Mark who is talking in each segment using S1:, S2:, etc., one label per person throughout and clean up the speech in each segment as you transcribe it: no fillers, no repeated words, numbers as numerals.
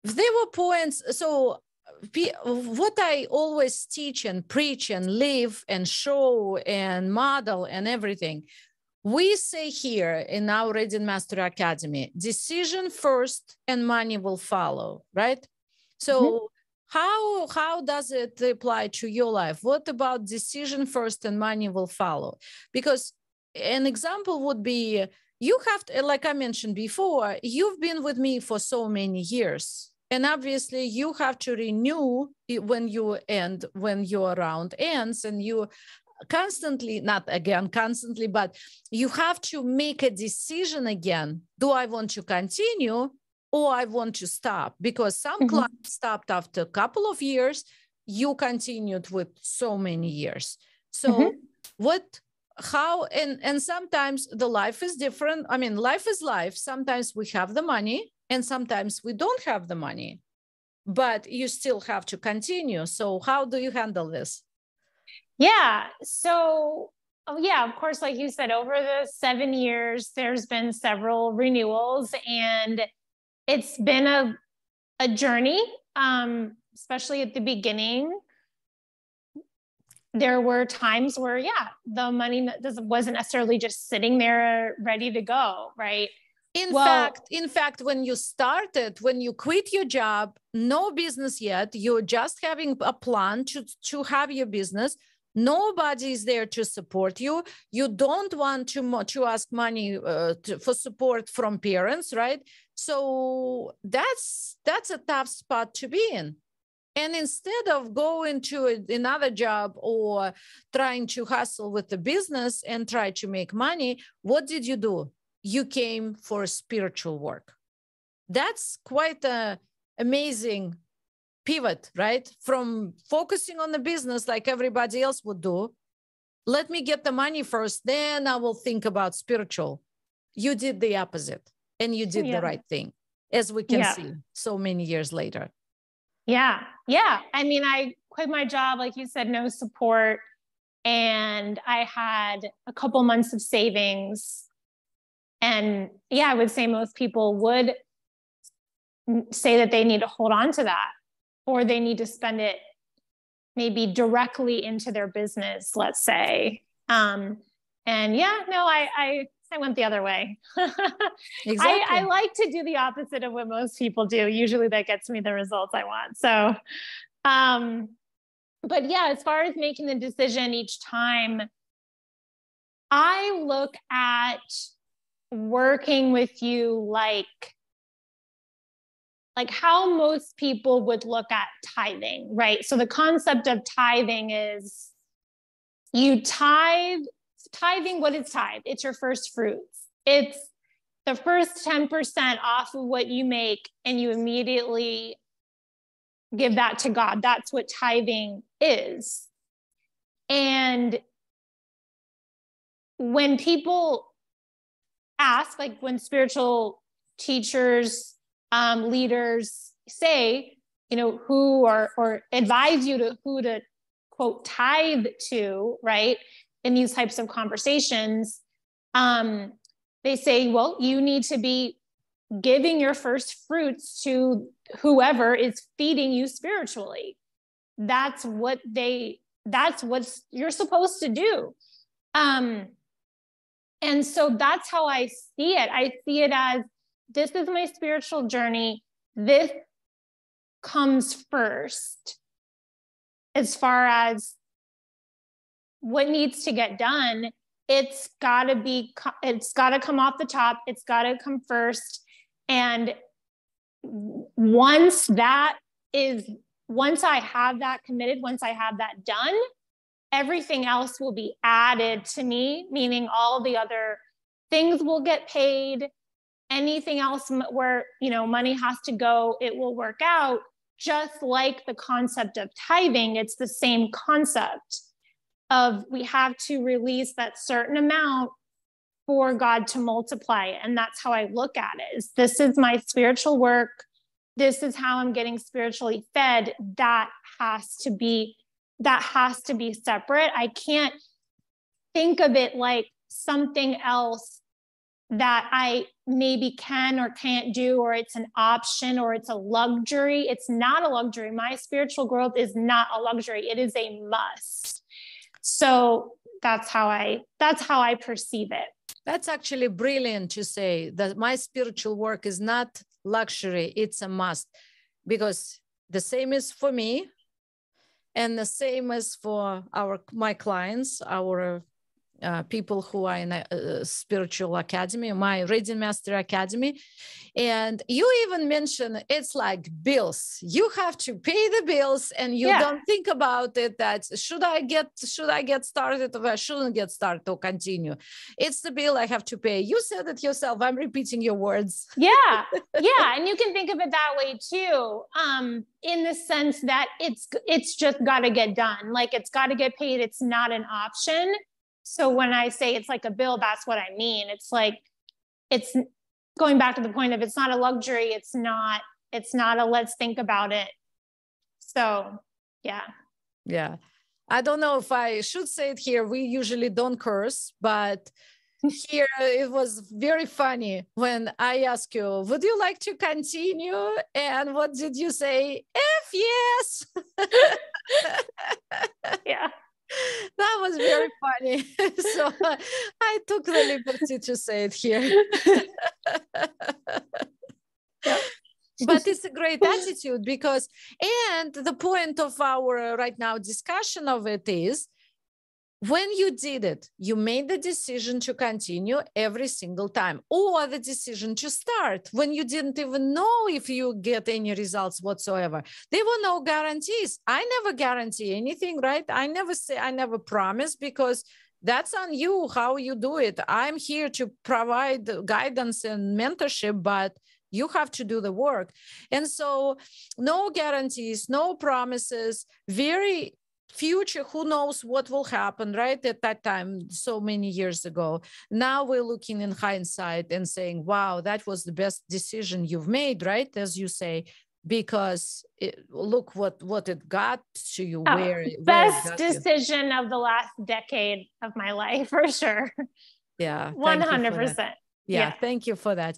S1: There were points. So what I always teach and preach and live and show and model and everything, we say here in our Ready Master Academy, decision first and money will follow, right? So how does it apply to your life? What about decision first and money will follow? Because an example would be, you have to, like I mentioned before, you've been with me for so many years. And obviously you have to renew when you end, when your round ends, and you constantly, not again constantly, but you have to make a decision again. Do I want to continue or I want to stop? Because some clients stopped after a couple of years, you continued with so many years. So how, and sometimes the life is different. I mean, life is life. Sometimes we have the money and sometimes we don't have the money, but you still have to continue. So how do you handle this?
S2: Yeah. So, of course, like you said, over the 7 years, there's been several renewals, and it's been a journey, especially at the beginning. There were times where, the money wasn't necessarily just sitting there ready to go, right?
S1: In fact, when you started, when you quit your job, no business yet, you're just having a plan to have your business. Nobody is there to support you. You don't want to ask money for support from parents, right? So that's a tough spot to be in. And instead of going to another job or trying to hustle with the business and try to make money, what did you do? You came for spiritual work. That's quite an amazing pivot, right? From focusing on the business like everybody else would do. Let me get the money first, then I will think about spiritual. You did the opposite, and you did the right thing, as we can see so many years later.
S2: Yeah. I mean, I quit my job, like you said, no support. And I had a couple months of savings. And I would say most people would say that they need to hold on to that, or they need to spend it maybe directly into their business, let's say. I went the other way.
S1: Exactly.
S2: I like to do the opposite of what most people do. Usually that gets me the results I want. So, but as far as making the decision each time, I look at working with you like how most people would look at tithing, right? So the concept of tithing is you tithing. What is tithe? It's your first fruits. It's the first 10% off of what you make, and you immediately give that to God. That's what tithing is. And when people ask, like when spiritual teachers, leaders say, who or advise you to who to quote tithe to, right? In these types of conversations, they say, well, you need to be giving your first fruits to whoever is feeding you spiritually. That's what you're supposed to do. And so that's how I see it. I see it as, this is my spiritual journey. This comes first as far as what needs to get done. It's got to come off the top. It's got to come first. And once I have that committed, once I have that done, everything else will be added to me, meaning all the other things will get paid. Anything else where, money has to go, it will work out. Just like the concept of tithing, it's the same concept of, we have to release that certain amount for God to multiply it. And that's how I look at it. This is my spiritual work. This is how I'm getting spiritually fed. That has to be separate. I can't think of it like something else that I maybe can or can't do, or it's an option, or it's a luxury. It's not a luxury. My spiritual growth is not a luxury. It is a must. So that's how I perceive it.
S1: That's actually brilliant to say that my spiritual work is not luxury, it's a must, because the same is for me and the same is for my clients, our people who are in a spiritual academy, my Reading Master Academy. And you even mentioned it's like bills. You have to pay the bills, and you don't think about it that should I get started, or I shouldn't get started or continue. It's the bill I have to pay. You said it yourself. I'm repeating your words.
S2: Yeah. And you can think of it that way too. In the sense that it's just got to get done. Like, it's got to get paid. It's not an option. So when I say it's like a bill, that's what I mean. It's like, it's going back to the point of, it's not a luxury. It's not a let's think about it. So, yeah.
S1: Yeah. I don't know if I should say it here. We usually don't curse, but here it was very funny when I asked you, would you like to continue? And what did you say? F yes.
S2: Yeah.
S1: That was very funny. So I took the liberty to say it here.
S2: Yeah.
S1: But it's a great attitude, because, and the point of our right now discussion of it is, when you did it, you made the decision to continue every single time, or the decision to start when you didn't even know if you get any results whatsoever. There were no guarantees. I never guarantee anything, right? I never promise, because that's on you how you do it. I'm here to provide guidance and mentorship, but you have to do the work. And so no guarantees, no promises, very future, who knows what will happen, right? At that time, so many years ago. Now we're looking in hindsight and saying, wow, that was the best decision you've made, right? As you say, because look what it got to you.
S2: Best decision of the last decade of my life, for sure.
S1: Yeah.
S2: 100%.
S1: Yeah. Thank you for that.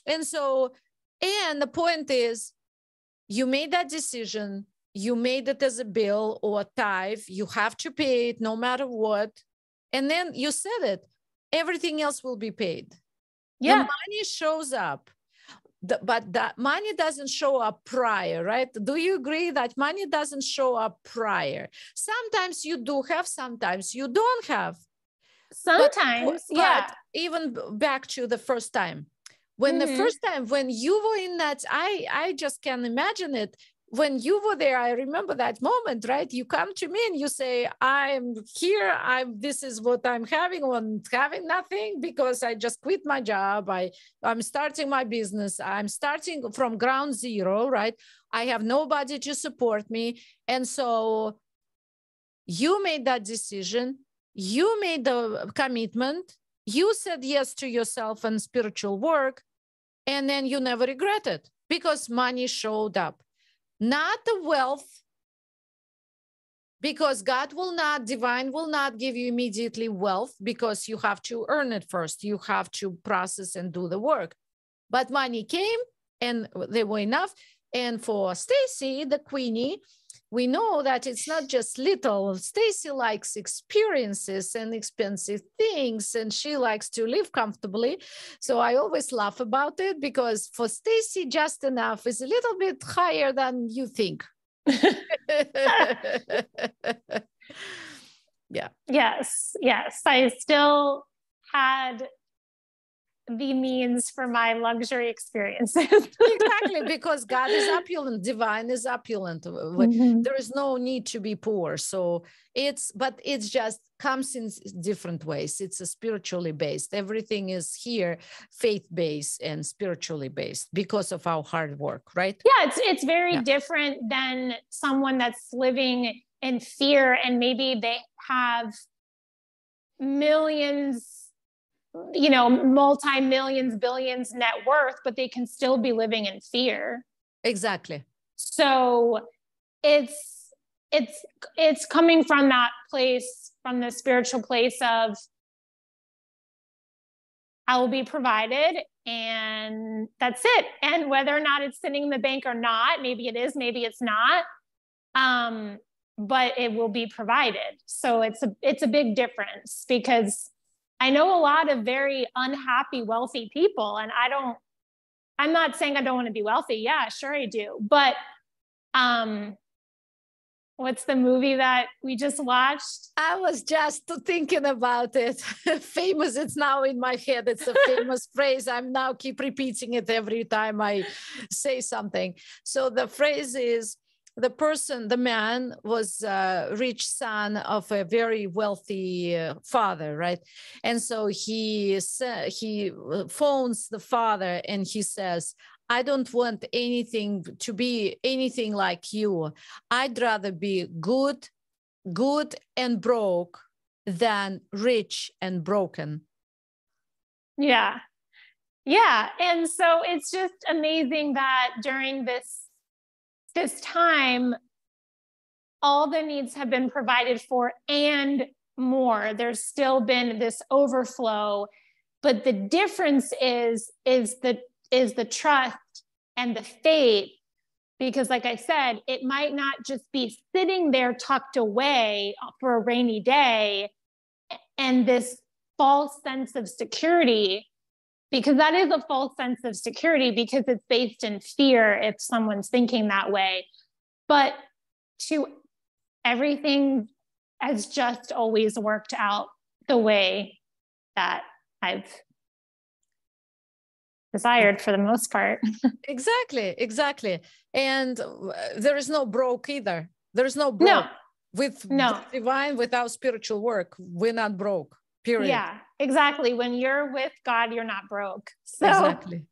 S1: And so, and the point is, you made that decision. You made it as a bill or a tithe. You have to pay it no matter what. And then you said it, everything else will be paid. Yeah. The money shows up, but that money doesn't show up prior, right? Do you agree that money doesn't show up prior? Sometimes you do have, sometimes you don't have.
S2: Sometimes,
S1: but even back to the first time, when the first time, when you were in that, I just can't imagine it. When you were there, I remember that moment, right? You come to me and you say, I'm here. This is what I'm having nothing, because I just quit my job. I'm starting my business. I'm starting from ground zero, right? I have nobody to support me. And so you made that decision. You made the commitment. You said yes to yourself and spiritual work. And then you never regret it, because money showed up. Not the wealth, because divine will not give you immediately wealth, because you have to earn it first. You have to process and do the work. But money came, and they were enough. And for Stacy, the Queenie, we know that it's not just little. Stacy likes experiences and expensive things, and she likes to live comfortably. So I always laugh about it, because for Stacy, just enough is a little bit higher than you think. Yeah.
S2: Yes. I still had the means for my luxury experiences.
S1: Exactly, because God is opulent, divine is opulent. There is no need to be poor. So it's just comes in different ways. It's a spiritually based. Everything is here faith-based and spiritually based because of our hard work, right?
S2: Yeah, it's very different than someone that's living in fear, and maybe they have millions, multi-millions, billions net worth, but they can still be living in fear.
S1: Exactly.
S2: So it's coming from that place, from the spiritual place of I will be provided, and that's it. And whether or not it's sitting in the bank or not, maybe it is, maybe it's not. But it will be provided. So it's a big difference, because I know a lot of very unhappy, wealthy people, and I'm not saying I don't want to be wealthy. Yeah, sure I do. But what's the movie that we just watched?
S1: I was just thinking about it. Famous, it's now in my head. It's a famous phrase. I'm now keep repeating it every time I say something. So the phrase is, the man was a rich son of a very wealthy father, right? And so he phones the father and he says, I don't want anything to be anything like you. I'd rather be good and broke than rich and broken.
S2: Yeah. Yeah. And so it's just amazing that during this time, all the needs have been provided for and more. There's still been this overflow, but the difference is the trust and the faith. Because like I said, it might not just be sitting there tucked away for a rainy day and this false sense of security, because that is a false sense of security, because it's based in fear if someone's thinking that way. But to everything has just always worked out the way that I've desired for the most part.
S1: Exactly. And there is no broke either. There's no broke. With divine, without spiritual work, we're not broke, period.
S2: Yeah, exactly. When you're with God, you're not broke. So.
S1: Exactly.